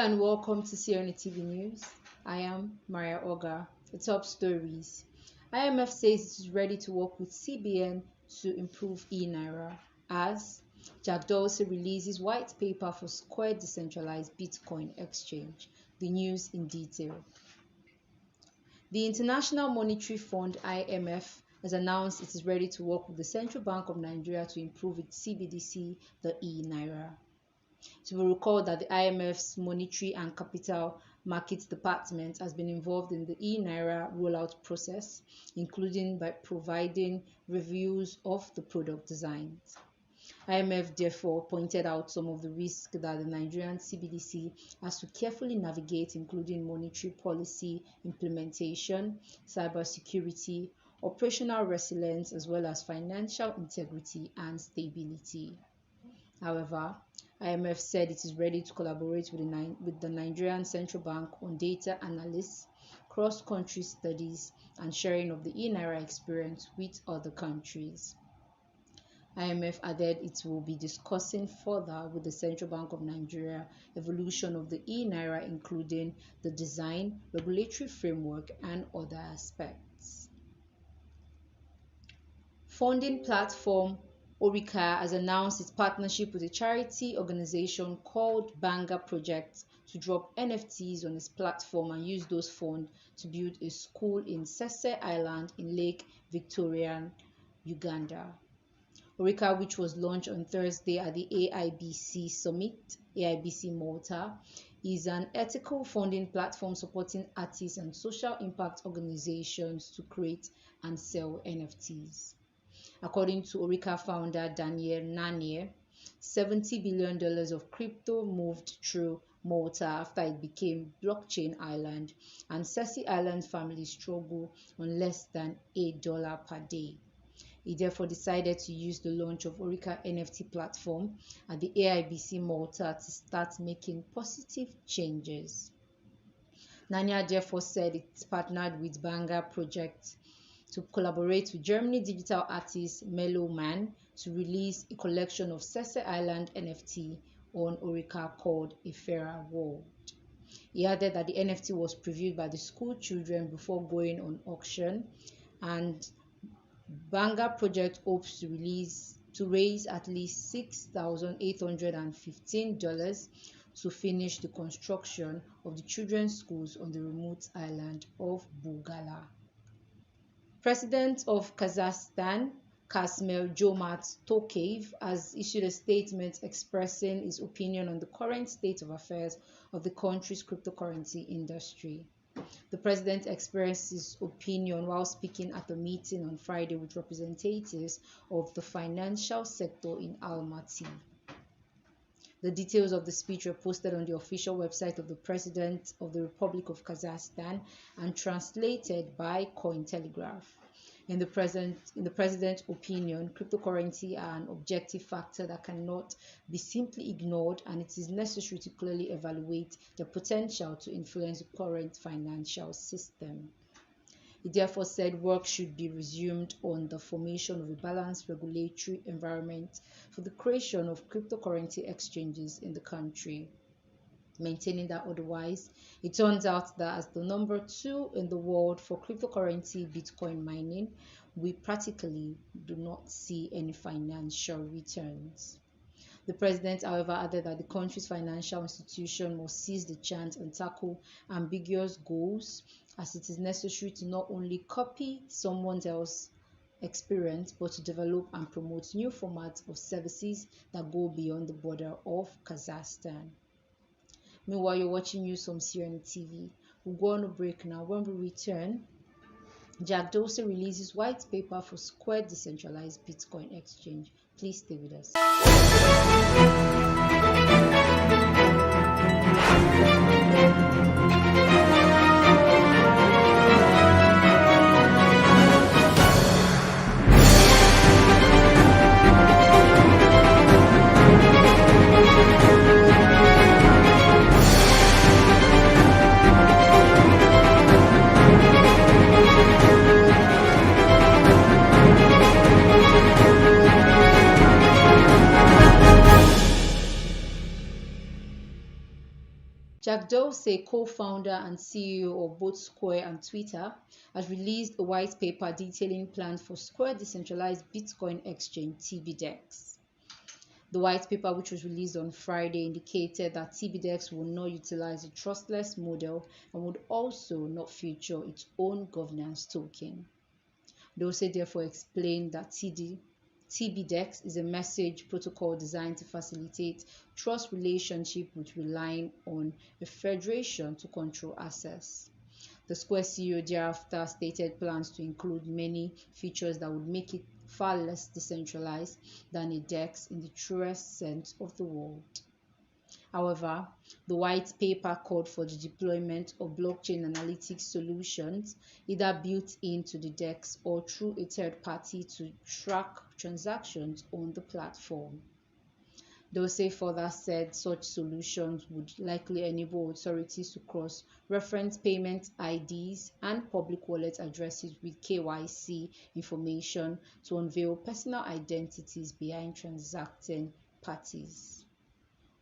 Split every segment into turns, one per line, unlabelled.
and welcome to CNETv News. I am Maria Oga. The top stories. IMF says it is ready to work with CBN to improve e-Naira as Jack Dorsey releases white paper for Square decentralized Bitcoin exchange. The news in detail. The International Monetary Fund (IMF) has announced it is ready to work with the Central Bank of Nigeria to improve its CBDC, the e-Naira. It will recall that the IMF's Monetary and Capital Markets Department has been involved in the e-Naira rollout process, including by providing reviews of the product designs. IMF therefore pointed out some of the risks that the Nigerian CBDC has to carefully navigate, including monetary policy implementation, cybersecurity, operational resilience, as well as financial integrity and stability. However, IMF said it is ready to collaborate with the Nigerian Central Bank on data analysis, cross-country studies, and sharing of the e-Naira experience with other countries. IMF added it will be discussing further with the Central Bank of Nigeria evolution of the e-Naira, including the design, regulatory framework, and other aspects. Funding platform Orika has announced its partnership with a charity organization called Banga Project to drop NFTs on its platform and use those funds to build a school in Sese Island in Lake Victoria, Uganda. Orika, which was launched on Thursday at the AIBC Summit, AIBC Malta, is an ethical funding platform supporting artists and social impact organizations to create and sell NFTs. According to Orika founder Daniel Nanier, $70 billion of crypto moved through Malta after it became blockchain island, and Sese Island families struggle on less than $8 per day. He therefore decided to use the launch of Orika NFT platform at the AIBC Malta to start making positive changes. Nania therefore said it partnered with Banga Project to collaborate with Germany digital artist Mellow Man to release a collection of Sese Island NFT on Orika called A Fairer World. He added that the NFT was previewed by the school children before going on auction, and Banga Project hopes to raise at least $6,815 to finish the construction of the children's schools on the remote island of Bugala. President of Kazakhstan, Kassym-Jomart Tokayev, has issued a statement expressing his opinion on the current state of affairs of the country's cryptocurrency industry. The president expressed his opinion while speaking at a meeting on Friday with representatives of the financial sector in Almaty. The details of the speech were posted on the official website of the President of the Republic of Kazakhstan and translated by Cointelegraph. In the president's opinion, cryptocurrency are an objective factor that cannot be simply ignored, and it is necessary to clearly evaluate the potential to influence the current financial system. He therefore said work should be resumed on the formation of a balanced regulatory environment for the creation of cryptocurrency exchanges in the country. Maintaining that otherwise, it turns out that as the number 2 in the world for cryptocurrency Bitcoin mining, we practically do not see any financial returns. The president, however, added that the country's financial institution must seize the chance and tackle ambiguous goals, as it is necessary to not only copy someone else's experience, but to develop and promote new formats of services that go beyond the border of Kazakhstan. Meanwhile, you're watching news from CNETv. We'll go on a break now. When we return, Jack Dorsey releases white paper for Square decentralized Bitcoin exchange. Please stay with us. Jack Dorsey, co-founder and CEO of both Square and Twitter, has released a white paper detailing plans for Square decentralized Bitcoin exchange TBDEX. The white paper, which was released on Friday, indicated that TBDEX will not utilize a trustless model and would also not feature its own governance token. Dorsey therefore explained that TBDEX is a message protocol designed to facilitate trust relationship with relying on a federation to control access. The Square CEO thereafter stated plans to include many features that would make it far less decentralized than a DEX in the truest sense of the word. However, the white paper called for the deployment of blockchain analytics solutions, either built into the DEX or through a third party to track transactions on the platform. Dorsey further said such solutions would likely enable authorities to cross-reference payment IDs and public wallet addresses with KYC information to unveil personal identities behind transacting parties.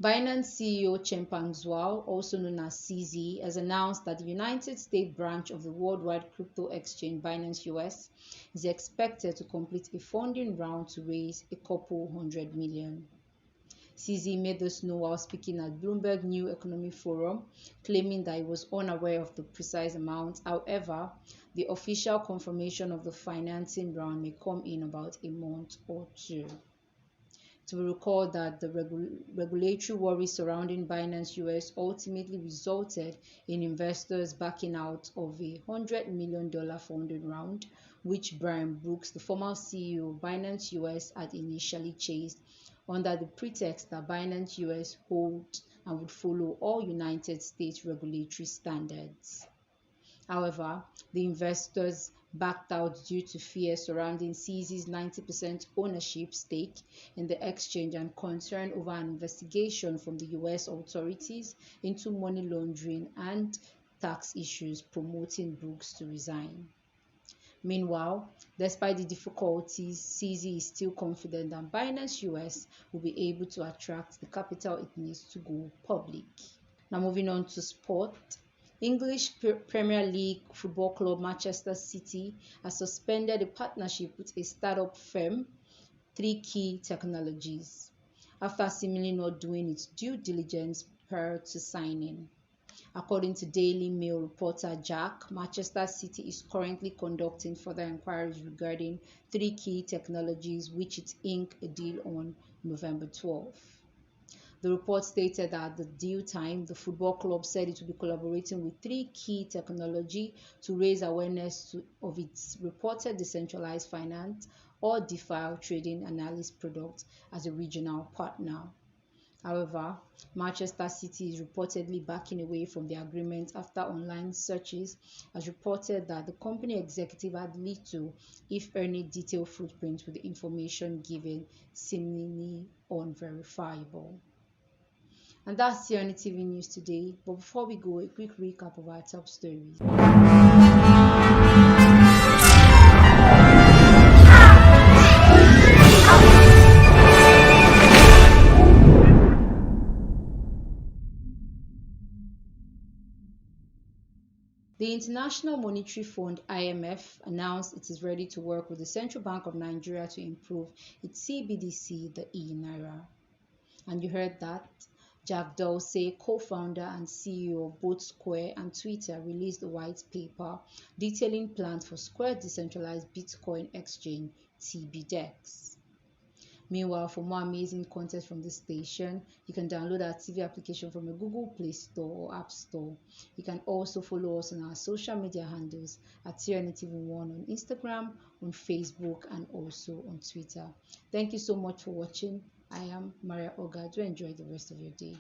Binance CEO Changpeng Zhao, also known as CZ, has announced that the United States branch of the worldwide crypto exchange Binance US is expected to complete a funding round to raise a couple $100 million. CZ made this known while speaking at Bloomberg New Economic Forum, claiming that he was unaware of the precise amount. However, the official confirmation of the financing round may come in about a month or two. To be recalled that the regulatory worries surrounding Binance US ultimately resulted in investors backing out of a $100 million funding round, which Brian Brooks, the former CEO of Binance US, had initially chased under the pretext that Binance US holds and would follow all United States regulatory standards. However, the investors backed out due to fears surrounding CZ's 90% ownership stake in the exchange and concern over an investigation from the US authorities into money laundering and tax issues, promoting Brooks to resign. Meanwhile, despite the difficulties, CZ is still confident that Binance US will be able to attract the capital it needs to go public. Now moving on to sport. English Premier League football club Manchester City has suspended a partnership with a startup firm, 3Key Technologies, after seemingly not doing its due diligence prior to signing. According to Daily Mail reporter Jack, Manchester City is currently conducting further inquiries regarding 3Key Technologies, which it inked a deal on November 12. The report stated that at the due time, the football club said it would be collaborating with 3Key Technology to raise awareness of its reported decentralized finance or DeFi trading analyst product as a regional partner. However, Manchester City is reportedly backing away from the agreement after online searches has reported that the company executive had little, if any, detailed footprint with the information given seemingly unverifiable. And that's CNETv news today. But before we go, a quick recap of our top stories. The International Monetary Fund (IMF) announced it is ready to work with the Central Bank of Nigeria to improve its CBDC, the e-Naira. And you heard that Jack Dorsey, co-founder and CEO of both Square and Twitter, released a white paper detailing plans for Square decentralized Bitcoin exchange TBDEX. Meanwhile, for more amazing content from this station, you can download our TV application from a Google Play Store or App Store. You can also follow us on our social media handles at CNETv1 on Instagram, on Facebook, and also on Twitter. Thank you so much for watching. I am Maria Oga. Do enjoy the rest of your day.